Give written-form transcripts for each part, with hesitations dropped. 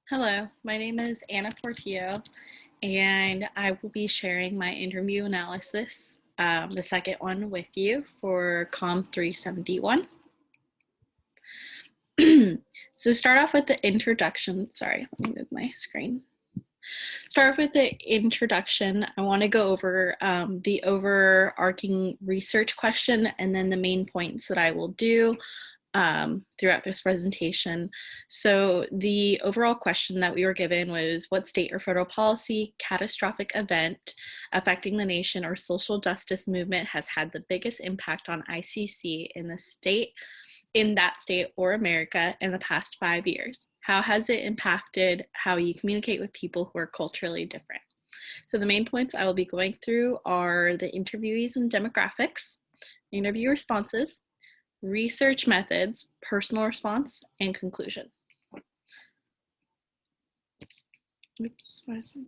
Hello, my name is Anna Portillo, and I will be sharing my interview analysis, the second one with you for Comm 371. So start off with the introduction. Sorry, let me move my screen. Start off with the introduction. I want to go over the overarching research question and then the main points that I will do throughout this presentation. So the overall question that we were given was, what state or federal policy, catastrophic event affecting the nation or social justice movement has had the biggest impact on ICC in that state or America in the past 5 years? How has it impacted how you communicate with people who are culturally different? So the main points I will be going through are the interviewees and demographics, interview responses, research methods, personal response, and conclusion. Oops, why is it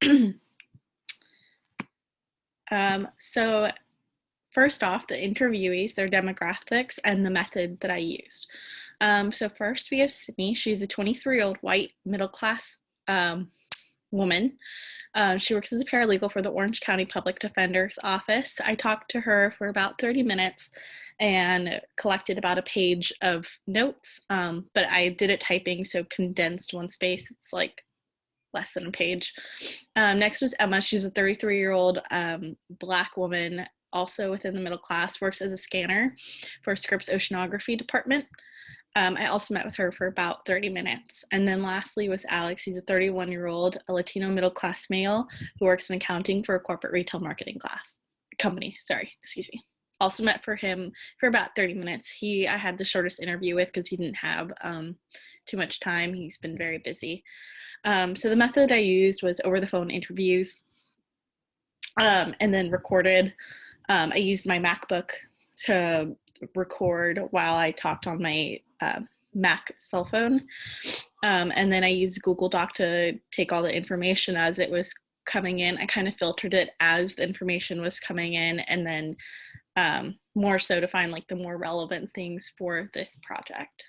going? So first off, the interviewees, their demographics, and the method that I used. So first we have Sydney. She's a 23-year-old white middle-class woman. She works as a paralegal for the Orange County Public Defender's Office. I talked to her for about 30 minutes and collected about a page of notes, but I did it typing, so condensed one space. It's like less than a page. Next was Emma. She's a 33-year-old Black woman, also within the middle class, works as a scanner for Scripps Oceanography Department. I also met with her for about 30 minutes. And then lastly was Alex. He's a 31-year-old, a Latino middle-class male who works in accounting for a corporate retail marketing company. Also met for him for about 30 minutes. I had the shortest interview with because he didn't have too much time. He's been very busy. So the method I used was over the phone interviews and then recorded. I used my MacBook to record while I talked on my Mac cell phone. And then I used Google Doc to take all the information as it was coming in. I kind of filtered it as the information was coming in, and then more so to find like the more relevant things for this project.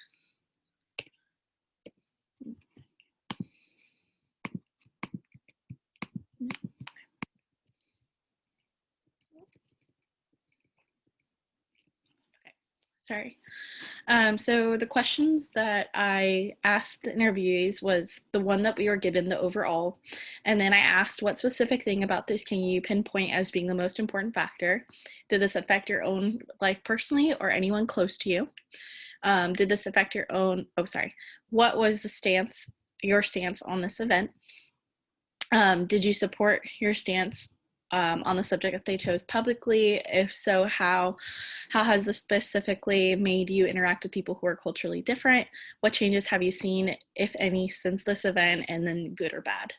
Sorry. So the questions that I asked the interviewees was the one that we were given, the overall, and then I asked, what specific thing about this can you pinpoint as being the most important factor? Did this affect your own life personally or anyone close to you? Did this affect what was your stance on this event? Did you support your stance on the subject that they chose publicly? If so, how has this specifically made you interact with people who are culturally different? What changes have you seen, if any, since this event, and then good or bad?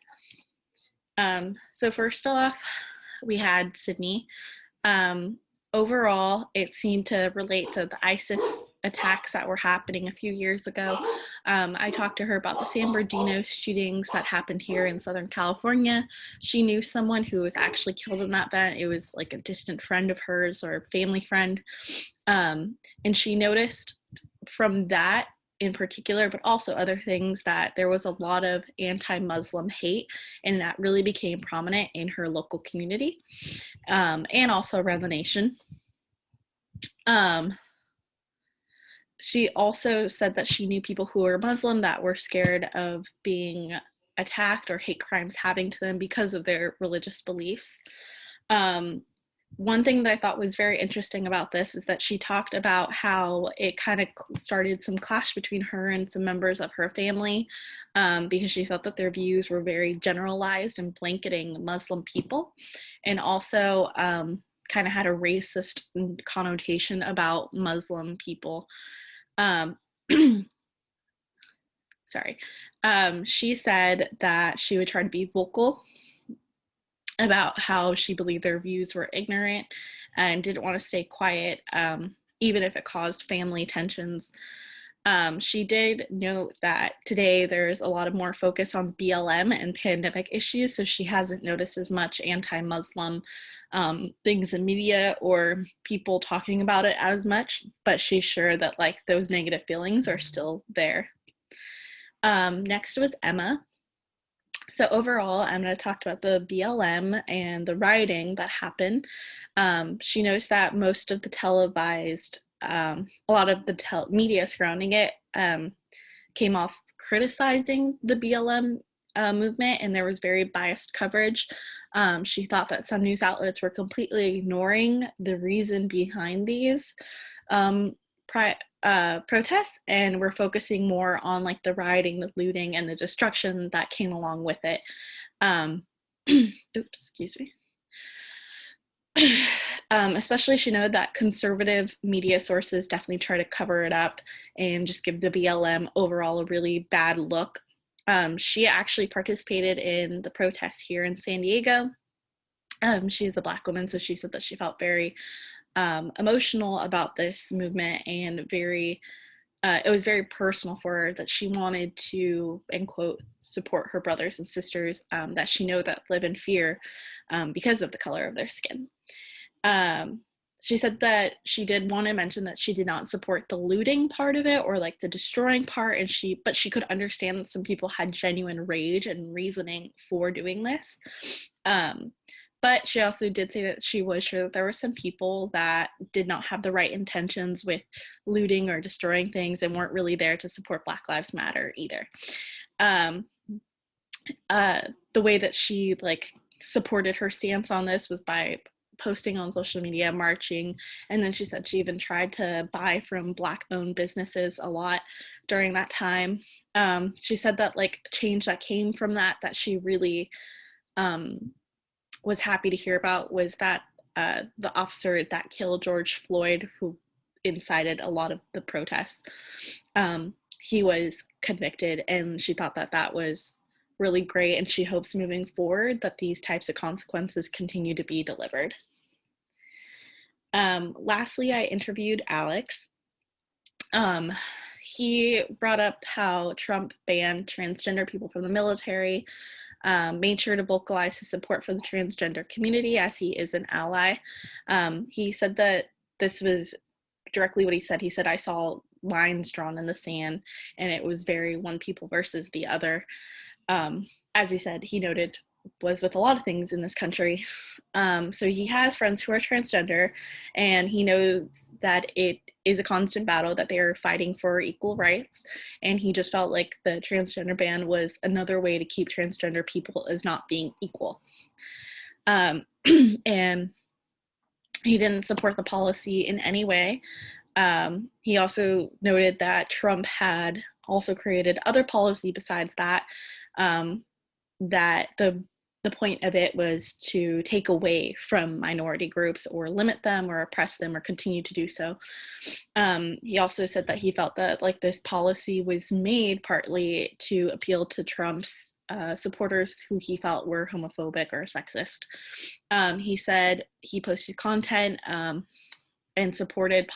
So first off, we had Sydney. Overall, it seemed to relate to the ISIS attacks that were happening a few years ago. I talked to her about the San Bernardino shootings that happened here in Southern California. She knew someone who was actually killed in that event. It was like a distant friend of hers or a family friend. And she noticed from that in particular, but also other things, that there was a lot of anti-Muslim hate, and that really became prominent in her local community and also around the nation. She also said that she knew people who were Muslim that were scared of being attacked or hate crimes happening to them because of their religious beliefs. One thing that I thought was very interesting about this is that she talked about how it kind of started some clash between her and some members of her family because she felt that their views were very generalized and blanketing Muslim people, and also kind of had a racist connotation about Muslim people. She said that she would try to be vocal about how she believed their views were ignorant and didn't want to stay quiet, even if it caused family tensions. She did note that today there's a lot of more focus on BLM and pandemic issues, so she hasn't noticed as much anti-Muslim things in media or people talking about it as much, but she's sure that like those negative feelings are still there. Next was Emma. So overall, I'm going to talk about the BLM and the rioting that happened. She knows that most of the televised, a lot of the media surrounding it came off criticizing the BLM movement, and there was very biased coverage. She thought that some news outlets were completely ignoring the reason behind these um, protests, and we're focusing more on like the rioting, the looting, and the destruction that came along with it. Oops, excuse me. Especially she noted that conservative media sources definitely try to cover it up and just give the BLM overall a really bad look. She actually participated in the protests here in San Diego. She is a Black woman, so she said that she felt very emotional about this movement and it was very personal for her, that she wanted to, end quote, support her brothers and sisters that she know that live in fear because of the color of their skin. She said that she did want to mention that she did not support the looting part of it or like the destroying part, but she could understand that some people had genuine rage and reasoning for doing this. But she also did say that she was sure that there were some people that did not have the right intentions with looting or destroying things and weren't really there to support Black Lives Matter either. The way that she like supported her stance on this was by posting on social media, marching, and then she said she even tried to buy from Black-owned businesses a lot during that time. She said that like change that came from that she really was happy to hear about was that the officer that killed George Floyd, who incited a lot of the protests, he was convicted, and she thought that that was really great, and she hopes moving forward that these types of consequences continue to be delivered. Lastly, I interviewed Alex. He brought up how Trump banned transgender people from the military, made sure to vocalize his support for the transgender community as he is an ally. He said that this was directly what he said. He said, I saw lines drawn in the sand, and it was very one people versus the other. As he said, he noted was with a lot of things in this country. So he has friends who are transgender, and he knows that it is a constant battle, that they are fighting for equal rights. And he just felt like the transgender ban was another way to keep transgender people as not being equal. And he didn't support the policy in any way. He also noted that Trump had also created other policy besides that, that the point of it was to take away from minority groups or limit them or oppress them or continue to do so. He also said that he felt that like this policy was made partly to appeal to Trump's supporters who he felt were homophobic or sexist. He said he posted content and supported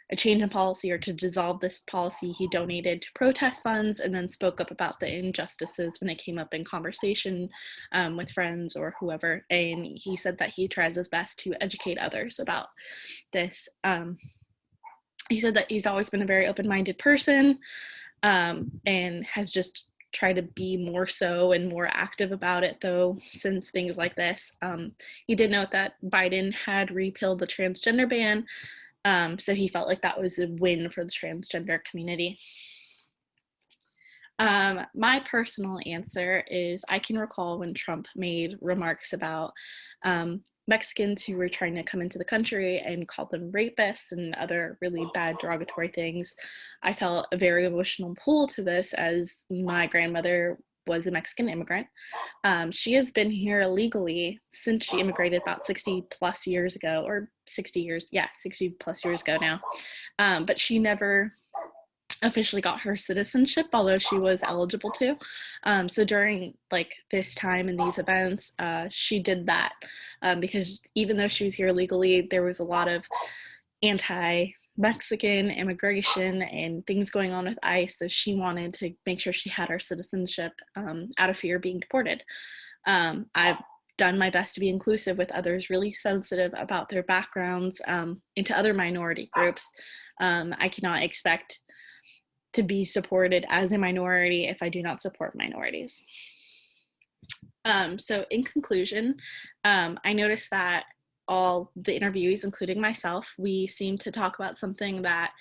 a change in policy or to dissolve this policy. He donated to protest funds and then spoke up about the injustices when it came up in conversation with friends or whoever. And he said that he tries his best to educate others about this. He said that he's always been a very open-minded person and has just tried to be more so and more active about it, though, since things like this. He did note that Biden had repealed the transgender ban, so he felt like that was a win for the transgender community. My personal answer is I can recall when Trump made remarks about Mexicans who were trying to come into the country and called them rapists and other really bad derogatory things. I felt a very emotional pull to this as my grandmother was a Mexican immigrant. She has been here illegally since she immigrated about 60 plus years ago, or 60 years, yeah, 60 plus years ago now. But she never officially got her citizenship, although she was eligible to. So during like this time and these events, she did that because even though she was here legally, there was a lot of Mexican immigration and things going on with ICE, so she wanted to make sure she had our citizenship out of fear of being deported. I've done my best to be inclusive with others, really sensitive about their backgrounds, into other minority groups. I cannot expect to be supported as a minority if I do not support minorities. So in conclusion, I noticed that all the interviewees, including myself, we seemed to talk about something that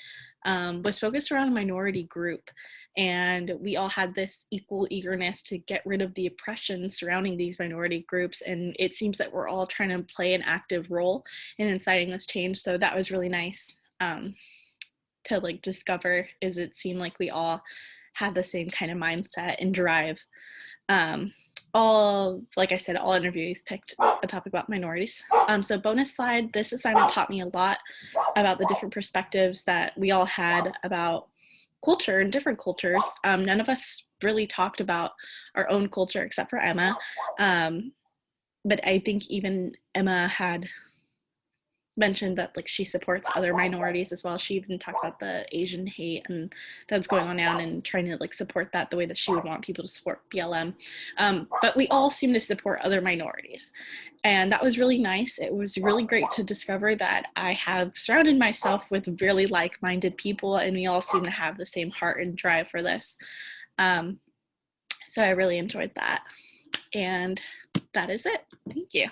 was focused around a minority group. And we all had this equal eagerness to get rid of the oppression surrounding these minority groups. And it seems that we're all trying to play an active role in inciting this change. So that was really nice to like discover, is it seemed like we all had the same kind of mindset and drive. Like I said, all interviewees picked a topic about minorities. So bonus slide, this assignment taught me a lot about the different perspectives that we all had about culture and different cultures. None of us really talked about our own culture except for Emma. But I think even Emma had mentioned that like she supports other minorities as well. She even talked about the Asian hate and that's going on now and trying to like support that the way that she would want people to support BLM. But we all seem to support other minorities. And that was really nice. It was really great to discover that I have surrounded myself with really like-minded people and we all seem to have the same heart and drive for this. So I really enjoyed that. And that is it. Thank you.